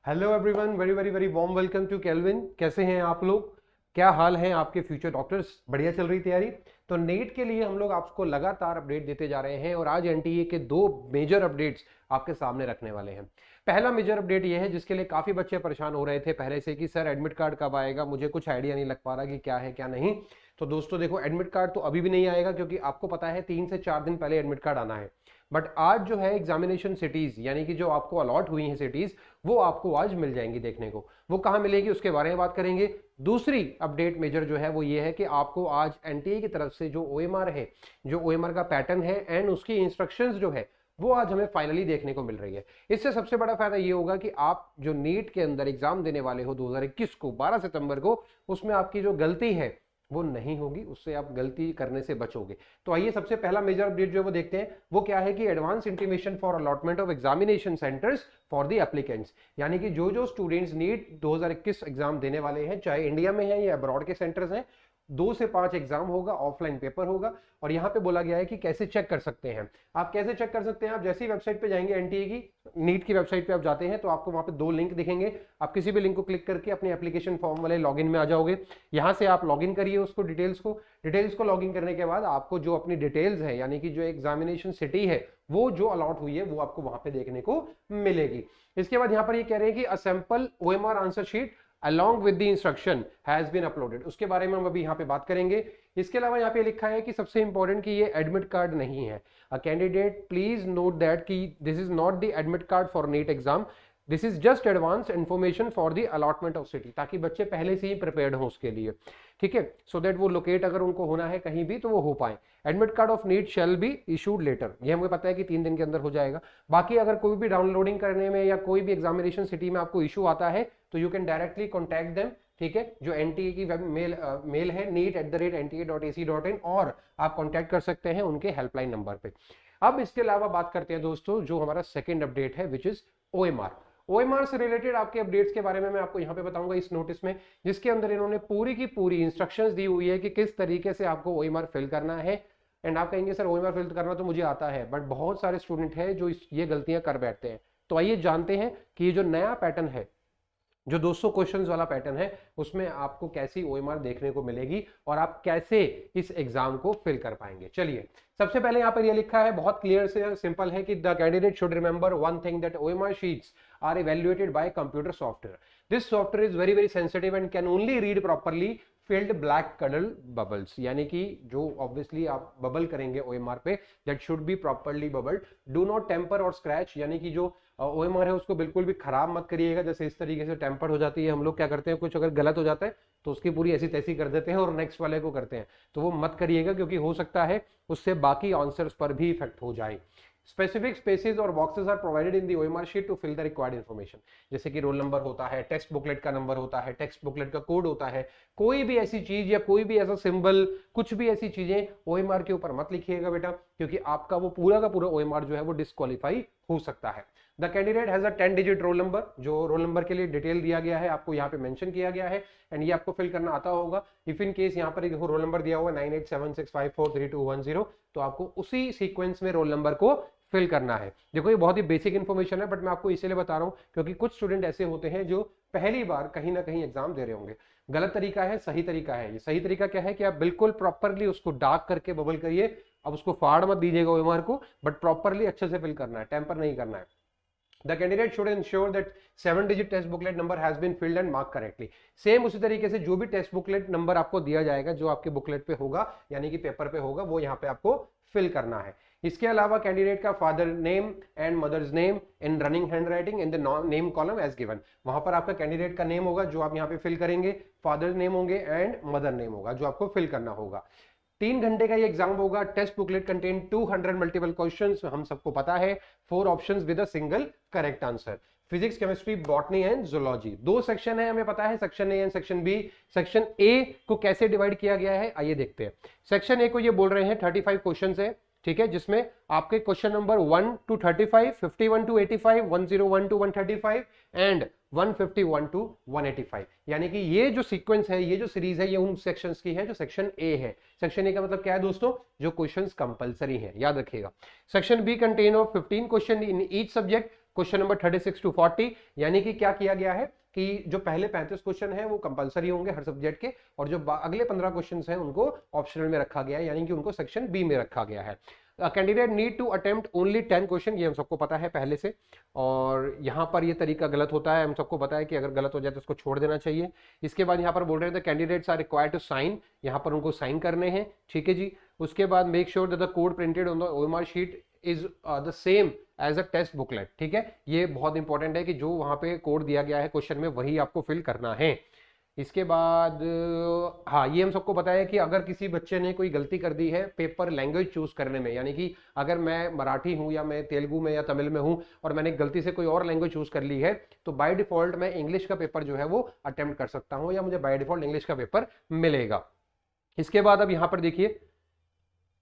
Hello everyone, very very very warm welcome to Kelvin. कैसे हैं आप लोग? क्या हाल है आपके फ्यूचर डॉक्टर्स? बढ़िया चल रही तैयारी? तो नेट के लिए हम लोग आपको लगातार अपडेट देते जा रहे हैं और आज एनटीए के दो मेजर अपडेट्स आपके सामने रखने वाले हैं। पहला मेजर अपडेट ये है जिसके लिए काफी बच्चे परेशान हो रहे थे पहले से कि सर एडमिट कार्ड कब आएगा, मुझे कुछ आइडिया नहीं लग पा रहा कि क्या है क्या नहीं। तो दोस्तों देखो, एडमिट कार्ड तो अभी भी नहीं आएगा क्योंकि आपको पता है 3 से 4 दिन पहले एडमिट कार्ड आना है। बट आज जो है एग्जामिनेशन सिटीज यानी कि जो आपको अलॉट हुई हैं सिटीज, वो आपको आज मिल जाएंगी देखने को। वो कहां मिलेगी उसके बारे में बात करेंगे। दूसरी अपडेट मेजर जो है वो ये है कि आपको आज एनटीए की तरफ से जो ओएमआर है, जो ओएमआर का पैटर्न है एंड उसकी इंस्ट्रक्शंस जो है वो आज हमें फाइनली देखने को मिल रही है। इससे सबसे बड़ा फायदा ये होगा कि आप जो नीट के अंदर एग्जाम देने वाले हो 2021 को 12 सितंबर को, उसमें आपकी जो गलती है वो नहीं होगी, उससे आप गलती करने से बचोगे। तो आइए सबसे पहला मेजर अपडेट जो है वो देखते हैं। वो क्या है कि advance intimation for allotment of examination centres for the applicants, यानी कि जो स्टूडेंट्स नीट 2021 एग्जाम देने वाले हैं, चाहे इंडिया में है या अब्रॉड के सेंटर्स हैं, 2 से 5 एग्जाम होगा, ऑफलाइन पेपर होगा। और यहाँ पे बोला गया है कि कैसे चेक कर सकते हैं। आप कैसे चेक कर सकते हैं? आप जैसी वेबसाइट पे जाएंगे, एनटीए की नीट की वेबसाइट पे आप जाते हैं तो आपको वहां पे 2 लिंक दिखेंगे। आप किसी भी लिंक को क्लिक करके अपने एप्लीकेशन फॉर्म वाले लॉगिन में आ जाओगे। यहाँ से आप लॉगिन करिए उसको, डिटेल्स को लॉगिन करने के बाद आपको जो अपनी डिटेल्स है यानी कि जो एग्जामिनेशन सिटी है वो जो अलॉट हुई है वो आपको वहां पे देखने को मिलेगी। इसके बाद यहाँ पर ये कह रहे हैं कि a sample OMR answer sheet along with the instruction has been uploaded, उसके बारे में हम अभी यहाँ पे बात करेंगे। इसके अलावा यहाँ पे लिखा है कि सबसे इंपॉर्टेंट कि ये एडमिट कार्ड नहीं है। A candidate please note that कि this is not the admit card for NEET exam, this is just advance information for the allotment of city, ताकि बच्चे पहले से ही प्रिपेयर्ड हों उसके लिए। ठीक है, सो दैट वो लोकेट अगर उनको होना है कहीं भी तो वो हो पाए। Admit card of NEET shall be issued later, ये हमें पता है कि 3 दिन के अंदर हो जाएगा। बाकी अगर कोई भी डाउनलोडिंग करने में या कोई भी एग्जामिनेशन सिटी में आपको इशू आता है तो you can directly contact them. ठीक है, जो एनटीए की वेब मेल है neet@nta.ac.in, और आप कॉन्टैक्ट कर सकते हैं उनके हेल्पलाइन नंबर पे। अब इसके अलावा बात करते हैं दोस्तों जो हमारा सेकंड अपडेट है विच इज ओएमआर। ओएमआर से रिलेटेड आपके अपडेट्स के बारे में मैं आपको यहाँ पे बताऊंगा इस नोटिस में, जिसके अंदर इन्होंने पूरी की पूरी इंस्ट्रक्शंस दी हुई है कि किस तरीके से आपको ओएमआर फिल करना है। एंड आप कहेंगे सर ओएमआर फिल करना तो मुझे आता है, बट बहुत सारे स्टूडेंट हैं जो ये गलतियां कर बैठते हैं। तो आइए जानते हैं कि ये जो नया पैटर्न है, जो 200 क्वेश्चंस वाला पैटर्न है, उसमें आपको कैसी ओएमआर देखने को मिलेगी और आप कैसे इस एग्जाम को फिल कर पाएंगे। चलिए, सबसे पहले यहाँ पर ये लिखा है, बहुत क्लियर से सिंपल है कि the candidate should remember one thing that OMR sheets are evaluated by computer software. This software is very very sensitive and can only read properly filled black colour bubbles, यानी कि जो obviously आप bubble करेंगे OMR पे, that should be properly bubbled. Do not tamper or scratch, यानी कि जो OMR है उसको बिल्कुल भी खराब मत करिएगा। जैसे इस तरीके से टेम्पर्ड हो जाती है, हम लोग क्या करते हैं, कुछ अगर गलत हो जाता है तो उसकी पूरी ऐसी तैसी कर देते हैं और नेक्स्ट वाले को करते हैं, तो वो मत करिएगा क्योंकि हो सकता है उससे बाकी आंसर्स पर भी इफेक्ट हो जाए। स्पेसिफिक स्पेसेस और boxes are provided in the OMR sheet to fill the required information, जैसे कि रोल नंबर होता है, टेक्स्ट बुकलेट का नंबर होता है, टेक्स्ट बुकलेट का कोड होता है। कोई भी ऐसी चीज या कोई भी ऐसा सिंबल, कुछ भी ऐसी चीजें ओएमआर के ऊपर मत लिखिएगा बेटा, क्योंकि आपका वो पूरा का पूरा ओएमआर जो है वो डिस्क्वालीफाई हो सकता है। The candidate has a 10 digit roll number, जो रोल नंबर के लिए डिटेल दिया गया है आपको यहाँ पे मेंशन किया गया है एंड ये आपको फिल करना आता होगा। इफ इन केस यहाँ पर रोल नंबर दिया हुआ 9876543210, तो आपको उसी सीक्वेंस में रोल नंबर को फिल करना है। देखो ये बहुत ही बेसिक इन्फॉर्मेशन है, बट मैं आपको इसलिए बता रहा हूँ क्योंकि कुछ स्टूडेंट ऐसे होते हैं जो पहली बार कहीं ना कहीं एग्जाम दे रहे होंगे। गलत तरीका है, सही तरीका है। ये सही तरीका क्या है कि आप बिल्कुल प्रॉपरली उसको डार्क करके बबल करिए। अब उसको फाड़ मत दीजिएगा ओएमआर को, बट प्रॉपरली अच्छे से फिल करना है, टेम्पर नहीं करना है। The candidate should ensure that 7-digit test booklet number has been filled and marked correctly. Same उसी तरीके से जो भी टेस्ट बुकलेट नंबर आपको दिया जाएगा, जो आपके बुकलेट पे होगा यानी कि पेपर पे होगा, वो यहाँ पे आपको फिल करना है। इसके अलावा कैंडिडेट का father name and mother's name in running handwriting in the name column as given, वहां पर आपका कैंडिडेट का नेम होगा जो आप यहाँ पे फिल करेंगे, फादर नेम होंगे एंड मदर नेम होगा जो आपको फिल करना होगा। 3 घंटे का ये एग्जाम होगा। Text booklet contain 200 multiple questions, हम सबको पता है, 4 options with a single correct answer. Physics, chemistry, botany and zoology, 2 section है, हमें पता है, section A and section B. Section A को कैसे डिवाइड किया गया है आइए देखते हैं। सेक्शन ए को ये बोल रहे हैं 35 क्वेश्चन है, ठीक है, जिसमें आपके question number 1 to 35, 51 to 85, 101 to 135 and 151 to 185, यानी कि ये जो सीक्वेंस है, ये जो सीरीज है, ये उन सेक्शंस की है जो सेक्शन ए है। सेक्शन ए का मतलब क्या है दोस्तों? जो क्वेश्चंस कंपलसरी हैं, याद रखिएगा। Section B contain of 15 question in each subject, question number 36 to 40, यानी कि क्या किया गया है कि जो पहले 35 क्वेश्चन है वो कंपलसरी होंगे हर सब्जेक्ट के, और जो अगले 15 क्वेश्चन हैं उनको ऑप्शनल में रखा गया है, यानी कि उनको सेक्शन बी में रखा गया है। Candidate need to attempt only 10 question, ये हम सबको पता है पहले से, और यहाँ पर ये तरीका गलत होता है, हम सबको पता है कि अगर गलत हो जाए तो उसको छोड़ देना चाहिए। इसके बाद यहाँ पर बोल रहे थे candidates are required to sign, यहाँ पर उनको साइन करने हैं, ठीक है जी। उसके बाद make sure that the code printed on the OMR sheet is the same as a test booklet, ठीक है। ये बहुत इंपॉर्टेंट है कि जो वहां पे कोड दिया गया है क्वेश्चन में वही आपको फिल करना है। इसके बाद हाँ, ये हम सबको पता है कि अगर किसी बच्चे ने कोई गलती कर दी है पेपर लैंग्वेज चूज करने में, यानी कि अगर मैं मराठी हूँ या मैं तेलुगु में या तमिल में हूँ और मैंने गलती से कोई और लैंग्वेज चूज कर ली है, तो बाय डिफॉल्ट मैं इंग्लिश का पेपर जो है वो अटेम्प्ट कर सकता हूँ, या मुझे बाय डिफॉल्ट इंग्लिश का पेपर मिलेगा। इसके बाद अब यहाँ पर देखिए,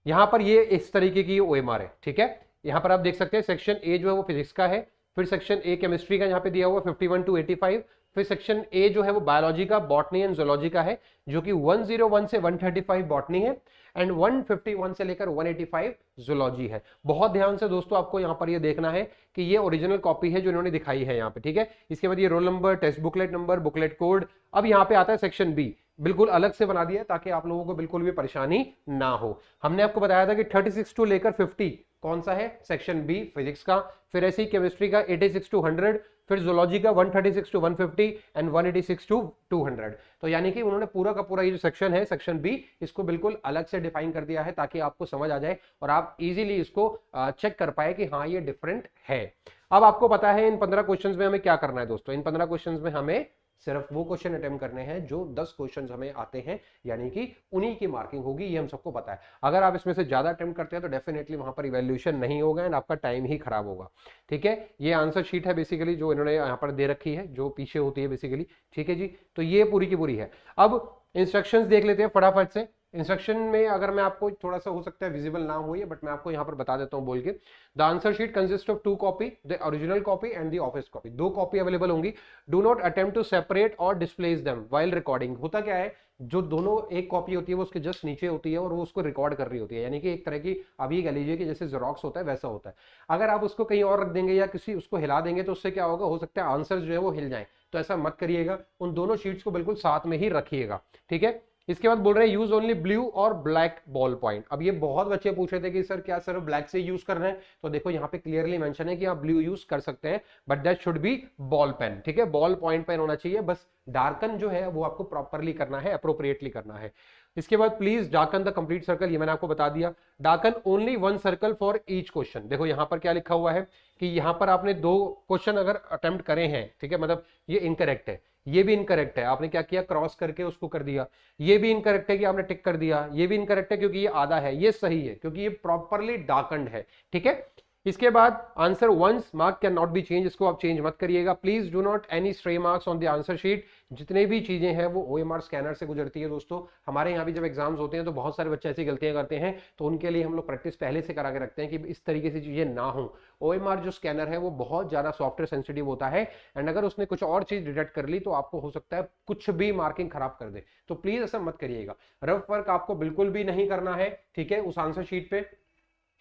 यहाँ पर ये इस तरीके की ओएमआर है, ठीक है। यहाँ पर आप देख सकते हैं सेक्शन ए जो है वो फिजिक्स का है, फिर सेक्शन ए केमिस्ट्री का यहाँ पे दिया हुआ 51 टू 85, फिर सेक्शन ए जो है वो बायोलॉजी का, बॉटनी एंड जूलॉजी का है, जो कि 101 से 135 बॉटनी है एंड 151 से लेकर 185 जूलॉजी है। बहुत ध्यान से दोस्तों आपको यहाँ पर ये देखना है कि ये ओरिजिनल कॉपी है जो इन्होंने दिखाई है यहाँ पे, ठीक है। इसके बाद ये roll number, test booklet number, booklet code. अब यहाँ पे आता है सेक्शन बी, बिल्कुल अलग से बना दिया ताकि आप लोगों को बिल्कुल भी परेशानी ना हो। हमने आपको बताया था कि 36 टू लेकर 50 कौन सा है, सेक्शन बी फिजिक्स का, फिर ऐसे ही केमिस्ट्री का 86 टू 100, फिर जूलॉजी का 136 टू 150 एंड 186 टू 200। तो यानी कि उन्होंने पूरा का पूरा ये जो सेक्शन है सेक्शन बी, इसको बिल्कुल अलग से डिफाइन कर दिया है ताकि आपको समझ आ जाए और आप इजीली इसको चेक कर पाए कि हाँ ये डिफरेंट है। अब आपको पता है इन 15 क्वेश्चंस में हमें क्या करना है दोस्तों। इन 15 क्वेश्चंस में हमें सिर्फ वो क्वेश्चन अटेम्प्ट करने हैं जो 10 क्वेश्चंस हमें आते हैं, यानी कि उन्हीं की मार्किंग होगी, ये हम सबको पता है। अगर आप इसमें से ज्यादा अटेम्प्ट करते हैं तो डेफिनेटली वहां पर इवैल्यूएशन नहीं होगा एंड आपका टाइम ही खराब होगा, ठीक है। ये आंसर शीट है बेसिकली जो इन्होंने यहाँ पर दे रखी है, जो पीछे होती है बेसिकली, ठीक है जी। तो ये पूरी की पूरी है। अब इंस्ट्रक्शंस देख लेते हैं फटाफट से। इंस्ट्रक्शन में अगर मैं आपको थोड़ा सा हो सकता है विजिबल ना हो ये, बट मैं आपको यहाँ पर बता देता हूँ बोल के। The answer sheet consist of 2 copy, the original copy and the office copy. 2 copy available होंगी। Do not attempt to separate और डिस्प्लेस देम व्हाइल रिकॉर्डिंग। होता क्या है, जो दोनों एक कॉपी होती है वो उसके जस्ट नीचे होती है और वो उसको रिकॉर्ड कर रही होती है, यानी कि एक तरह की अब ये कह लीजिए कि जैसे जेरोक्स होता है वैसा होता है। अगर आप उसको कहीं और रख देंगे या किसी उसको हिला देंगे तो उससे क्या होगा, हो सकता है आंसर जो है वो हिल जाए, तो ऐसा मत करिएगा। उन दोनों शीट्स को बिल्कुल साथ में ही रखिएगा, ठीक है। इसके बाद बोल रहे हैं यूज ओनली ब्लू और ब्लैक बॉल पॉइंट। अब ये बहुत बच्चे पूछ रहे थे कि सर क्या सिर्फ ब्लैक से यूज कर रहे हैं, तो देखो यहाँ पे क्लियरली मेंशन है कि आप ब्लू यूज कर सकते हैं, but that should be ball pen, ठीक है। बॉल पॉइंट पेन होना चाहिए, बस डार्कन जो है वो आपको प्रॉपरली करना है, अप्रोप्रिएटली करना है। इसके बाद please darken the complete circle, ये मैंने आपको बता दिया। Darken only 1 circle for each question. देखो यहाँ पर क्या लिखा हुआ है कि यहाँ पर आपने 2 क्वेश्चन अगर अटेम्प्ट करे हैं, ठीक है, मतलब ये इनकरेक्ट है, ये भी इनकरेक्ट है, आपने क्या किया क्रॉस करके उसको कर दिया। ये भी इनकरेक्ट है कि आपने टिक कर दिया। ये भी इनकरेक्ट है क्योंकि ये आधा है। ये सही है क्योंकि ये प्रॉपरली डार्कन्ड है, ठीक है। इसके बाद answer once mark can not be change, इसको आप चेंज मत करिएगा। Please do not any stray marks on the answer sheet. जितने भी चीजें हैं वो ओएमआर स्कैनर से गुजरती है दोस्तों। हमारे यहाँ भी जब एग्जाम्स होते हैं तो बहुत सारे बच्चे ऐसी गलतियां करते हैं, तो उनके लिए हम लोग प्रैक्टिस पहले से करा के रखते हैं कि इस तरीके से चीजें ना हो। ओएमआर जो स्कैनर है वो बहुत ज्यादा सॉफ्टवेयर सेंसिटिव होता है एंड अगर उसने कुछ और चीज डिटेक्ट कर ली तो आपको हो सकता है कुछ भी मार्किंग खराब कर दे। तो प्लीज ऐसा मत करिएगा। रफ वर्क आपको बिल्कुल भी नहीं करना है, ठीक है, उस आंसर शीट पे।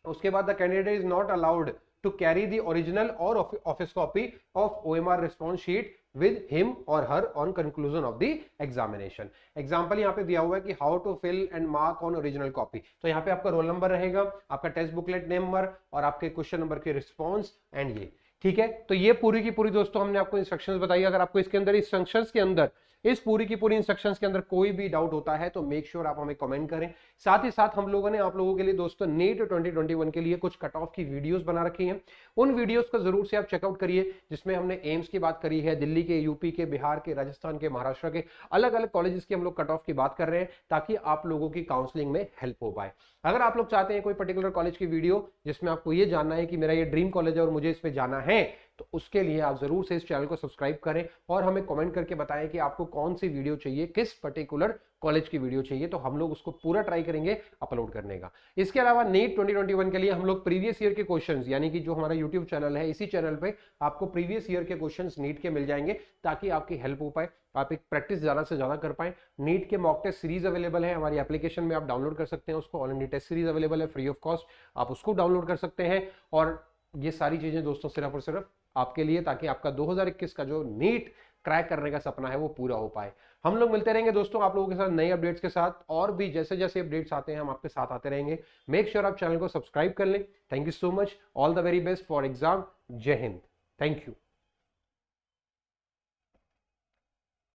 उसके बाद the candidate is not allowed to carry the original or office copy of OMR response sheet with him or her on conclusion of the examination। Example यहाँ पे दिया हुआ है कि how to fill and mark on original copy। तो यहाँ पे आपका रोल नंबर रहेगा, आपका टेस्ट बुकलेट नंबर और आपके क्वेश्चन नंबर के रिस्पॉन्स एंड ये, ठीक है। तो ये पूरी की पूरी दोस्तों हमने आपको इंस्ट्रक्शंस बताई। अगर आपको इसके अंदर इंस्ट्रक्शंस के अंदर इस पूरी की पूरी इंस्ट्रक्शंस के अंदर कोई भी डाउट होता है तो मेक श्योर आप हमें कमेंट करें। साथ ही साथ हम लोगों ने आप लोगों के लिए दोस्तों नीट 2021 के लिए कुछ कट ऑफ की वीडियोस बना रखी हैं। उन वीडियोस को जरूर से आप चेकआउट करिए, जिसमें हमने एम्स की बात करी है, दिल्ली के, यूपी के, बिहार के, राजस्थान के, महाराष्ट्र के अलग अलग कॉलेजेस की हम लोग कट ऑफ की बात कर रहे हैं ताकि आप लोगों की काउंसलिंग में हेल्प हो पाए। अगर आप लोग चाहते हैं कोई पर्टिकुलर कॉलेज की वीडियो जिसमें आपको ये जानना है कि मेरा ये ड्रीम कॉलेज है और मुझे इसमें जाना है, तो उसके लिए आप जरूर से इस चैनल को सब्सक्राइब करें और हमें कमेंट करके बताएं कि आपको कौन सी वीडियो चाहिए, किस पर्टिकुलर कॉलेज की वीडियो चाहिए, तो हम लोग उसको पूरा ट्राई करेंगे अपलोड करने का। इसके अलावा नीट 2021 के लिए हम लोग प्रीवियस ईयर के क्वेश्चंस, यानी कि जो हमारा यूट्यूब चैनल है, इसी चैनल पे आपको प्रीवियस ईयर के क्वेश्चंस नीट के मिल जाएंगे ताकि आपकी हेल्प हो पाए, आप एक प्रैक्टिस ज्यादा से ज्यादा कर पाए। नीट के मॉक टेस्ट सीरीज अवेलेबल है हमारी एप्लीकेशन में, आप डाउनलोड कर सकते हैं उसको। All India test series available है फ्री ऑफ कॉस्ट, आप उसको डाउनलोड कर सकते हैं। और ये सारी चीजें दोस्तों सिर्फ और सिर्फ आपके लिए, ताकि आपका 2021 का जो नीट क्रैक करने का सपना है वो पूरा हो पाए। हम लोग मिलते रहेंगे दोस्तों आप लोगों के साथ नए अपडेट्स के साथ, और भी जैसे जैसे अपडेट्स आते हैं हम आपके साथ आते रहेंगे। मेक श्योर आप चैनल को सब्सक्राइब कर लें। Thank you so much, all the very best for exam. जय हिंद, थैंक यू।